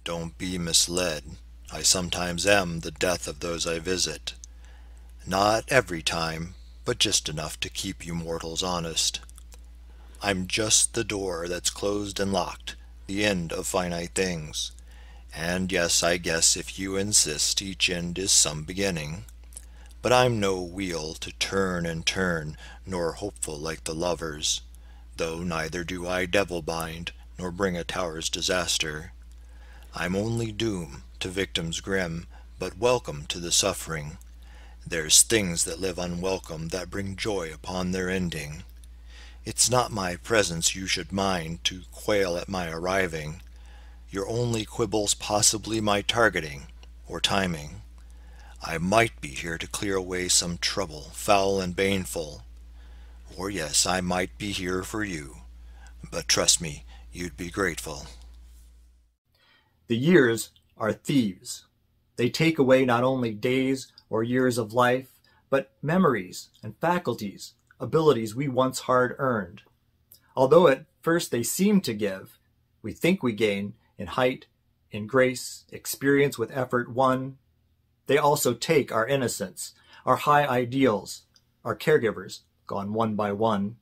Don't be misled. I sometimes am the death of those I visit. Not every time, but just enough to keep you mortals honest. I'm just the door that's closed and locked, the end of finite things. And yes, I guess if you insist, each end is some beginning. But I'm no wheel to turn and turn, nor hopeful like the lovers, though neither do I devil bind, nor bring a tower's disaster. I'm only doom to victims grim, but welcome to the suffering. There's things that live unwelcome that bring joy upon their ending. It's not my presence you should mind to quail at my arriving. Your only quibbles possibly my targeting, or timing. I might be here to clear away some trouble, foul and baneful. Or yes, I might be here for you, but trust me, you'd be grateful. The years are thieves. They take away not only days or years of life, but memories and faculties, abilities we once hard earned. Although at first they seem to give, we think we gain in height, in grace, experience with effort won. They also take our innocence, our high ideals, our caregivers, gone one by one.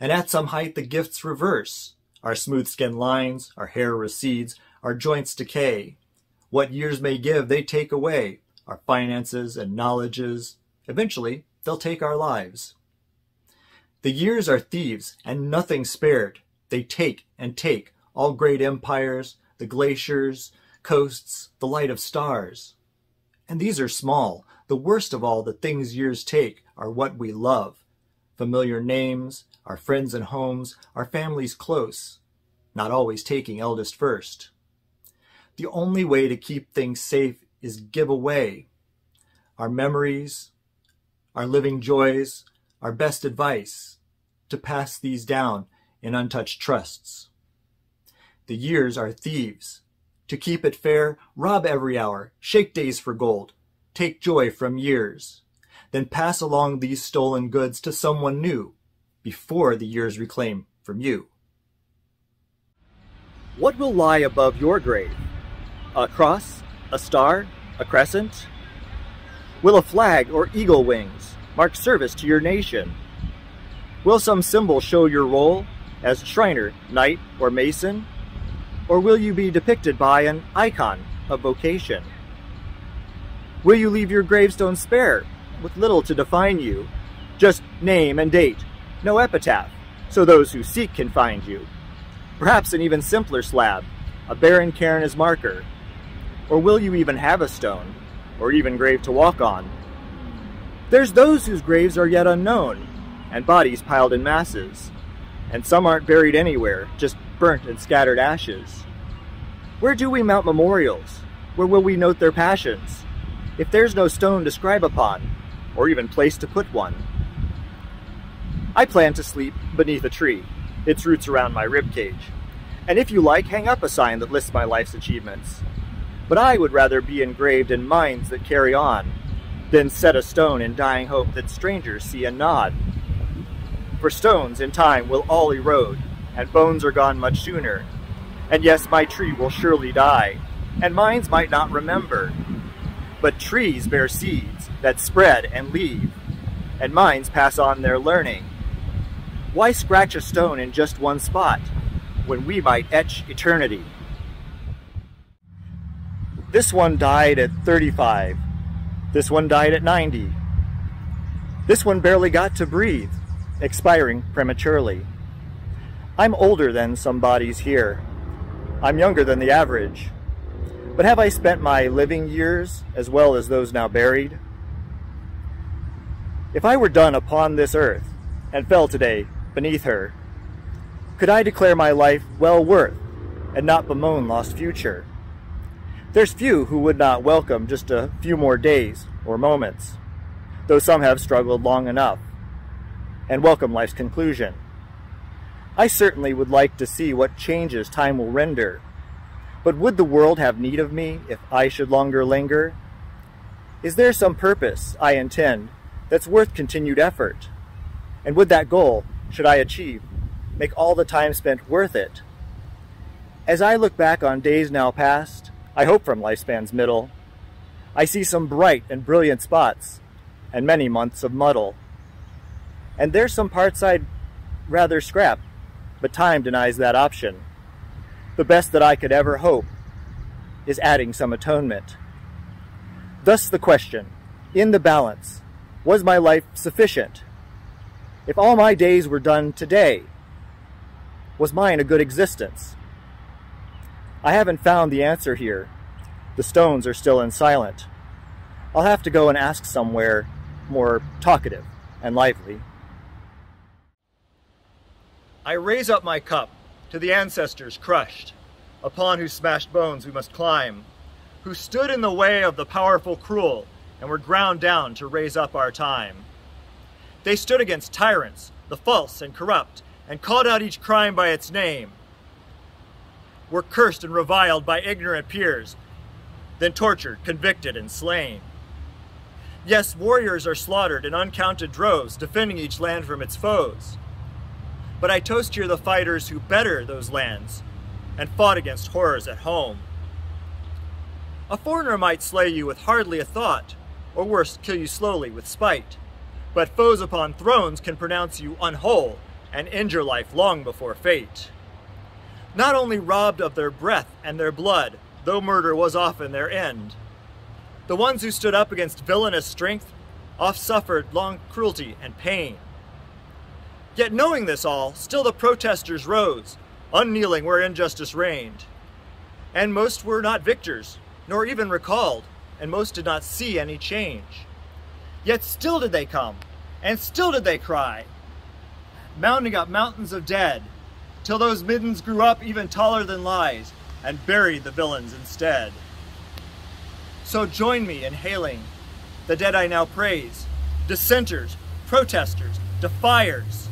And at some height the gifts reverse. Our smooth skin lines, our hair recedes, our joints decay. What years may give, they take away, our finances and knowledges. Eventually, they'll take our lives. The years are thieves, and nothing spared. They take and take all great empires, the glaciers, coasts, the light of stars. And these are small. The worst of all the things years take are what we love. Familiar names, our friends and homes, our families close, not always taking eldest first. The only way to keep things safe is give away our memories, our living joys, our best advice, to pass these down in untouched trusts. The years are thieves. To keep it fair, rob every hour, shake days for gold, take joy from years, then pass along these stolen goods to someone new before the years reclaim from you. What will lie above your grave? A cross, a star, a crescent? Will a flag or eagle wings mark service to your nation? Will some symbol show your role as Shriner, Knight, or Mason? Or will you be depicted by an icon of vocation? Will you leave your gravestone spare, with little to define you? Just name and date, no epitaph, so those who seek can find you. Perhaps an even simpler slab, a barren cairn as marker. Or will you even have a stone, or even grave to walk on? There's those whose graves are yet unknown, and bodies piled in masses. And some aren't buried anywhere, just burnt and scattered ashes. Where do we mount memorials? Where will we note their passions? If there's no stone to scribe upon, or even place to put one. I plan to sleep beneath a tree, its roots around my ribcage. And if you like, hang up a sign that lists my life's achievements. But I would rather be engraved in minds that carry on, than set a stone in dying hope that strangers see and nod. For stones in time will all erode, and bones are gone much sooner. And yes, my tree will surely die, and minds might not remember. But trees bear seeds that spread and leave, and minds pass on their learning. Why scratch a stone in just one spot, when we might etch eternity? This one died at 35. This one died at 90. This one barely got to breathe, expiring prematurely. I'm older than some bodies here. I'm younger than the average. But have I spent my living years as well as those now buried? If I were done upon this earth and fell today beneath her, could I declare my life well worth and not bemoan lost future? There's few who would not welcome just a few more days or moments, though some have struggled long enough, and welcome life's conclusion. I certainly would like to see what changes time will render, but would the world have need of me if I should longer linger? Is there some purpose I intend that's worth continued effort? And would that goal, should I achieve, make all the time spent worth it? As I look back on days now past, I hope from lifespan's middle, I see some bright and brilliant spots, and many months of muddle. And there's some parts I'd rather scrap, but time denies that option. The best that I could ever hope is adding some atonement. Thus the question, in the balance, was my life sufficient? If all my days were done today, was mine a good existence? I haven't found the answer here. The stones are still silent. I'll have to go and ask somewhere more talkative and lively. I raise up my cup to the ancestors crushed, upon whose smashed bones we must climb, who stood in the way of the powerful cruel and were ground down to raise up our time. They stood against tyrants, the false and corrupt, and called out each crime by its name, were cursed and reviled by ignorant peers, then tortured, convicted, and slain. Yes, warriors are slaughtered in uncounted droves, defending each land from its foes. But I toast here the fighters who better those lands and fought against horrors at home. A foreigner might slay you with hardly a thought, or worse, kill you slowly with spite. But foes upon thrones can pronounce you unwhole and injure life long before fate. Not only robbed of their breath and their blood, though murder was often their end. The ones who stood up against villainous strength oft suffered long cruelty and pain. Yet knowing this all, still the protesters rose, unkneeling where injustice reigned. And most were not victors, nor even recalled, and most did not see any change. Yet still did they come, and still did they cry, mounting up mountains of dead, till those middens grew up even taller than lies, and buried the villains instead. So join me in hailing the dead I now praise, dissenters, protesters, defiers.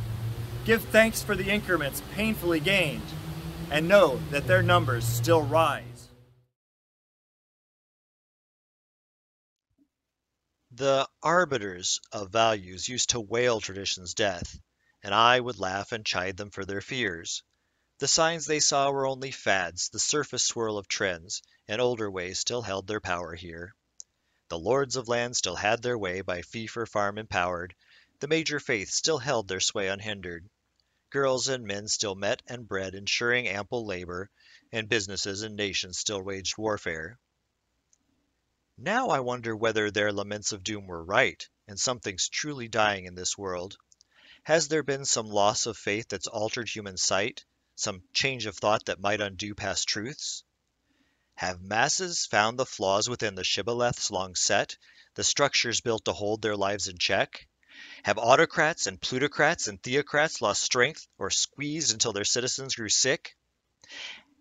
Give thanks for the increments painfully gained, and know that their numbers still rise. The arbiters of values used to wail tradition's death, and I would laugh and chide them for their fears. The signs they saw were only fads, the surface swirl of trends, and older ways still held their power here. The lords of land still had their way by fee for farm empowered, the major faiths still held their sway unhindered. Girls and men still met and bred, ensuring ample labor, and businesses and nations still waged warfare. Now I wonder whether their laments of doom were right, and something's truly dying in this world. Has there been some loss of faith that's altered human sight, some change of thought that might undo past truths? Have masses found the flaws within the shibboleths long set, the structures built to hold their lives in check? Have autocrats and plutocrats and theocrats lost strength or squeezed until their citizens grew sick?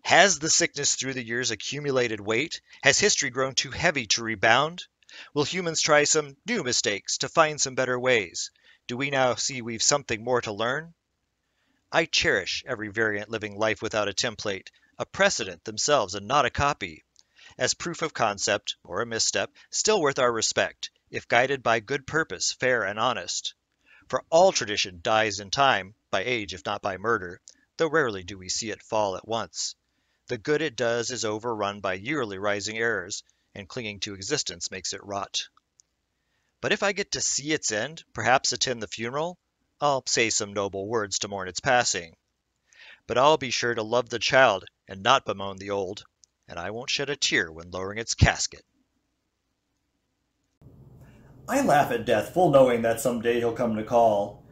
Has the sickness through the years accumulated weight? Has history grown too heavy to rebound? Will humans try some new mistakes to find some better ways? Do we now see we've something more to learn? I cherish every variant living life without a template, a precedent themselves and not a copy, as proof of concept, or a misstep, still worth our respect, if guided by good purpose, fair and honest. For all tradition dies in time, by age if not by murder, though rarely do we see it fall at once. The good it does is overrun by yearly rising errors, and clinging to existence makes it rot. But if I get to see its end, perhaps attend the funeral, I'll say some noble words to mourn its passing. But I'll be sure to love the child and not bemoan the old, and I won't shed a tear when lowering its casket. I laugh at death, full knowing that someday he'll come to call.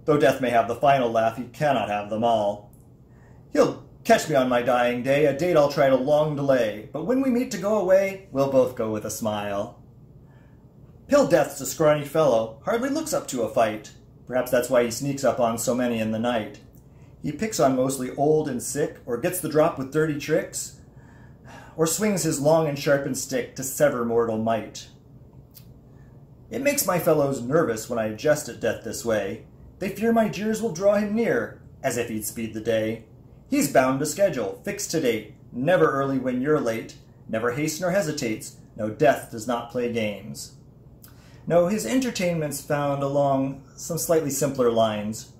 Though death may have the final laugh, he cannot have them all. He'll catch me on my dying day, a date I'll try to long delay, but when we meet to go away, we'll both go with a smile. Pale Death's a scrawny fellow, hardly looks up to a fight. Perhaps that's why he sneaks up on so many in the night. He picks on mostly old and sick, or gets the drop with dirty tricks, or swings his long and sharpened stick to sever mortal might. It makes my fellows nervous when I jest at death this way. They fear my jeers will draw him near, as if he'd speed the day. He's bound to schedule, fixed to date, never early when you're late, never hastes nor hesitates, no death does not play games. No, his entertainment's found along some slightly simpler lines.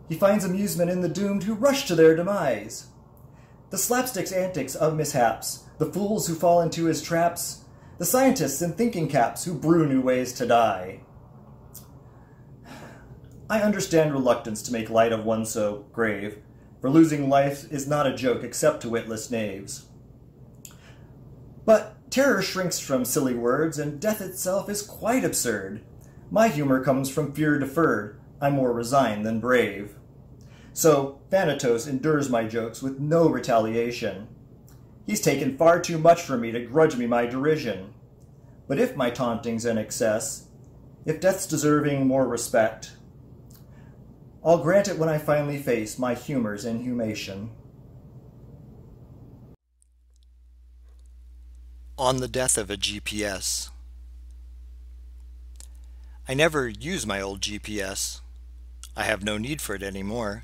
He finds amusement in the doomed who rush to their demise. the slapstick's antics of mishaps, the fools who fall into his traps, the scientists in thinking caps who brew new ways to die. I understand reluctance to make light of one so grave, for losing life is not a joke except to witless knaves. But terror shrinks from silly words, and death itself is quite absurd. My humor comes from fear deferred. I'm more resigned than brave. So Thanatos endures my jokes with no retaliation. He's taken far too much from me to grudge me my derision. But if my taunting's in excess, if death's deserving more respect, I'll grant it when I finally face my humor's inhumation. On the death of a GPS. I never use my old GPS. I have no need for it anymore.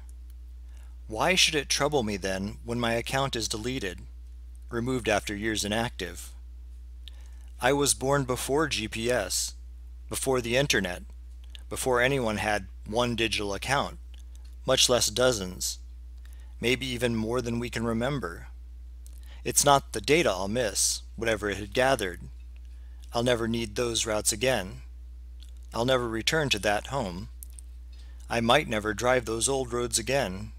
Why should it trouble me then when my account is deleted, removed after years inactive? I was born before GPS, before the internet, before anyone had one digital account, much less dozens, maybe even more than we can remember. It's not the data I'll miss, whatever it had gathered. I'll never need those routes again. I'll never return to that home. I might never drive those old roads again.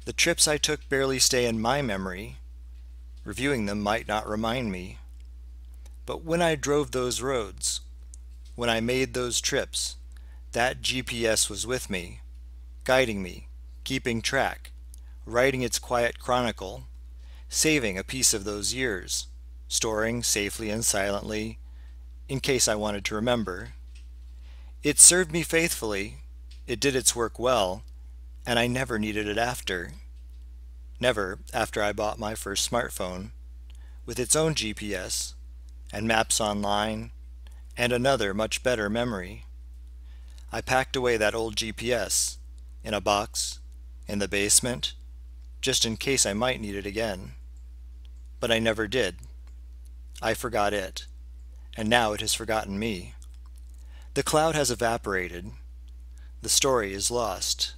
The trips I took barely stay in my memory. Reviewing them might not remind me. But when I drove those roads, when I made those trips, that GPS was with me, guiding me, keeping track, writing its quiet chronicle, saving a piece of those years, storing safely and silently, in case I wanted to remember. It served me faithfully, it did its work well, and I never needed it after. Never after I bought my first smartphone, with its own GPS, and maps online, and another much better memory. I packed away that old GPS, in a box, in the basement, just in case I might need it again. But I never did. I forgot it, and now it has forgotten me. The cloud has evaporated. The story is lost.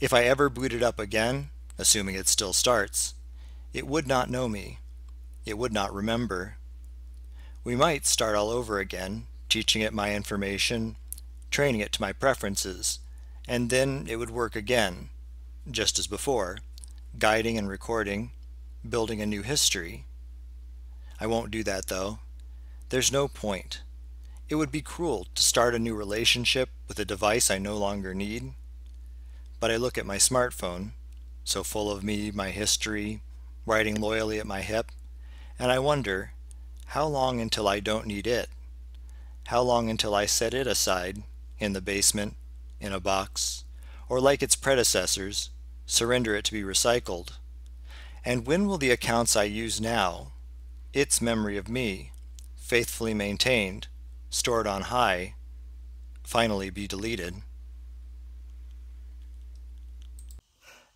If I ever booted up again, assuming it still starts, it would not know me. It would not remember. We might start all over again, teaching it my information, training it to my preferences, and then it would work again, just as before, guiding and recording, building a new history. I won't do that though. There's no point. It would be cruel to start a new relationship with a device I no longer need. But I look at my smartphone, so full of me, my history, writing loyally at my hip, and I wonder, how long until I don't need it? How long until I set it aside, in the basement, in a box, or like its predecessors, surrender it to be recycled? And when will the accounts I use now, its memory of me, faithfully maintained, stored on high, finally be deleted?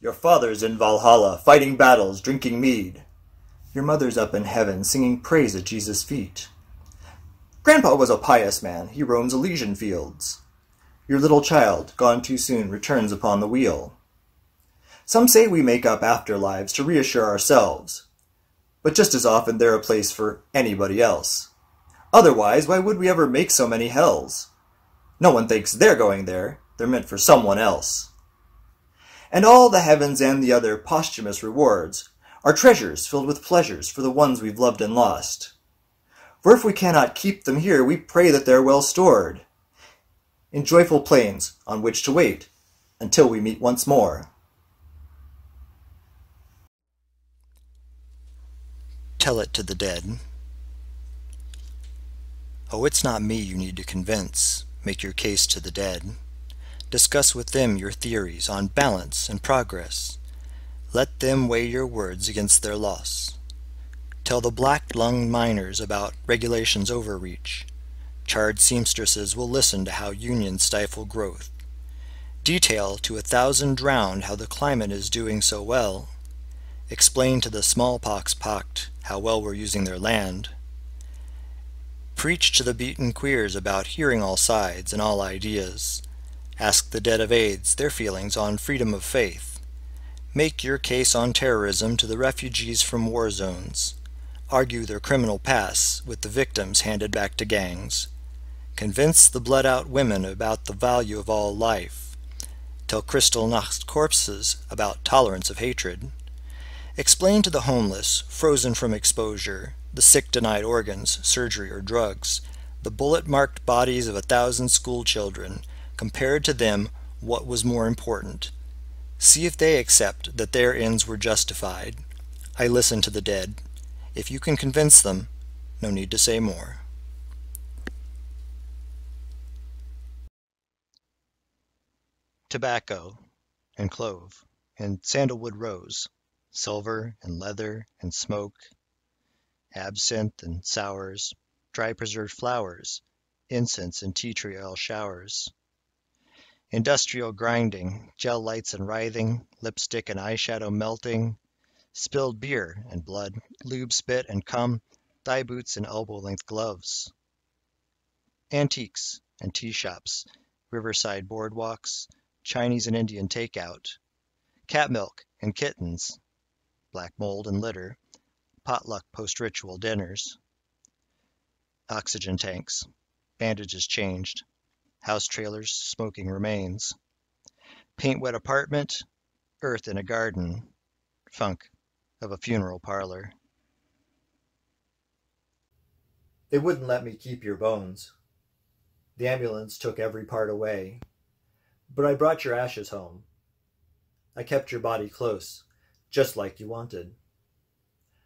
Your father's in Valhalla, fighting battles, drinking mead. Your mother's up in heaven, singing praise at Jesus' feet. Grandpa was a pious man, he roams Elysian fields. Your little child, gone too soon, returns upon the wheel. Some say we make up afterlives to reassure ourselves, but just as often they're a place for anybody else. Otherwise, why would we ever make so many hells? No one thinks they're going there, they're meant for someone else. And all the heavens and the other posthumous rewards are treasures filled with pleasures for the ones we've loved and lost. For if we cannot keep them here, we pray that they're well stored in joyful plains on which to wait until we meet once more. Tell it to the dead. Oh, it's not me you need to convince. Make your case to the dead. Discuss with them your theories on balance and progress. Let them weigh your words against their loss. Tell the black-lunged miners about regulations' overreach. Charred seamstresses will listen to how unions stifle growth. Detail to 1,000 drowned how the climate is doing so well. Explain to the smallpox-pocked how well we're using their land. Preach to the beaten queers about hearing all sides and all ideas. Ask the dead of AIDS their feelings on freedom of faith. Make your case on terrorism to the refugees from war zones. Argue their criminal pasts with the victims handed back to gangs. Convince the bled-out women about the value of all life. Tell Kristallnacht's corpses about tolerance of hatred. Explain to the homeless, frozen from exposure, the sick denied organs, surgery, or drugs, the bullet-marked bodies of 1,000 school children, compared to them what was more important. See if they accept that their ends were justified. I listen to the dead. If you can convince them, no need to say more. Tobacco and clove and sandalwood rose, silver and leather and smoke, absinthe and sours, dry preserved flowers, incense and tea tree oil showers. Industrial grinding, gel lights and writhing, lipstick and eyeshadow melting, spilled beer and blood, lube, spit, and cum, thigh boots and elbow-length gloves. Antiques and tea shops, riverside boardwalks, Chinese and Indian takeout, cat milk and kittens, black mold and litter, potluck post-ritual dinners, oxygen tanks, bandages changed, house trailers, smoking remains, paint-wet apartment, earth in a garden, funk of a funeral parlor. They wouldn't let me keep your bones. The ambulance took every part away, but I brought your ashes home. I kept your body close, just like you wanted.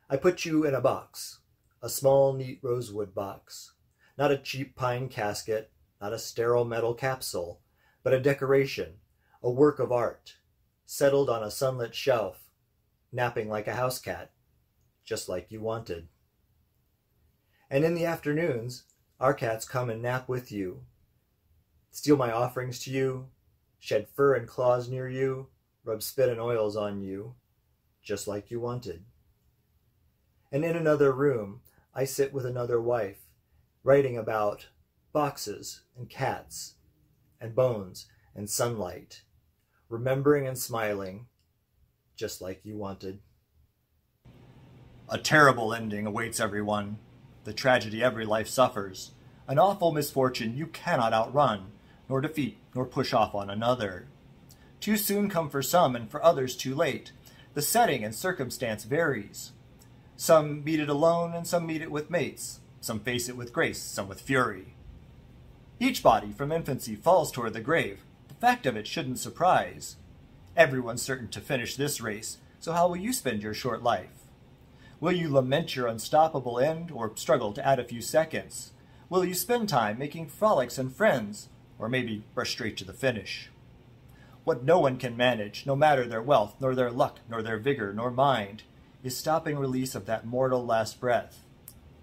I put you in a box, a small, neat rosewood box, not a cheap pine casket, not a sterile metal capsule, but a decoration, a work of art, settled on a sunlit shelf, napping like a house cat, just like you wanted. And in the afternoons, our cats come and nap with you, steal my offerings to you, shed fur and claws near you, rub spit and oils on you, just like you wanted. And in another room, I sit with another wife, writing about boxes and cats and bones and sunlight, remembering and smiling, just like you wanted. A terrible ending awaits everyone, the tragedy every life suffers, an awful misfortune you cannot outrun, nor defeat, nor push off on another. Too soon come for some, and for others too late. The setting and circumstance varies. Some meet it alone, and some meet it with mates. Some face it with grace, some with fury. Each body from infancy falls toward the grave. The fact of it shouldn't surprise. Everyone's certain to finish this race, so how will you spend your short life? Will you lament your unstoppable end, or struggle to add a few seconds? Will you spend time making frolics and friends, or maybe rush straight to the finish? What no one can manage, no matter their wealth, nor their luck, nor their vigor, nor mind, is stopping release of that mortal last breath.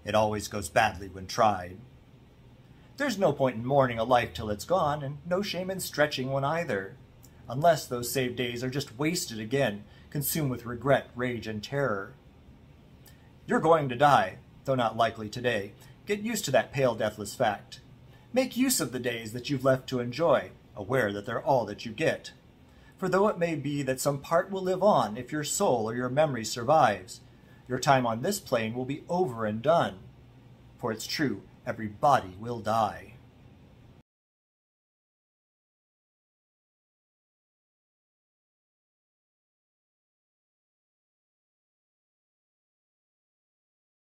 It always goes badly when tried. There's no point in mourning a life till it's gone, and no shame in stretching one either, unless those saved days are just wasted again, consumed with regret, rage, and terror. You're going to die, though not likely today. Get used to that pale, deathless fact. Make use of the days that you've left to enjoy, aware that they're all that you get. For though it may be that some part will live on if your soul or your memory survives, your time on this plane will be over and done. For it's true, every body will die.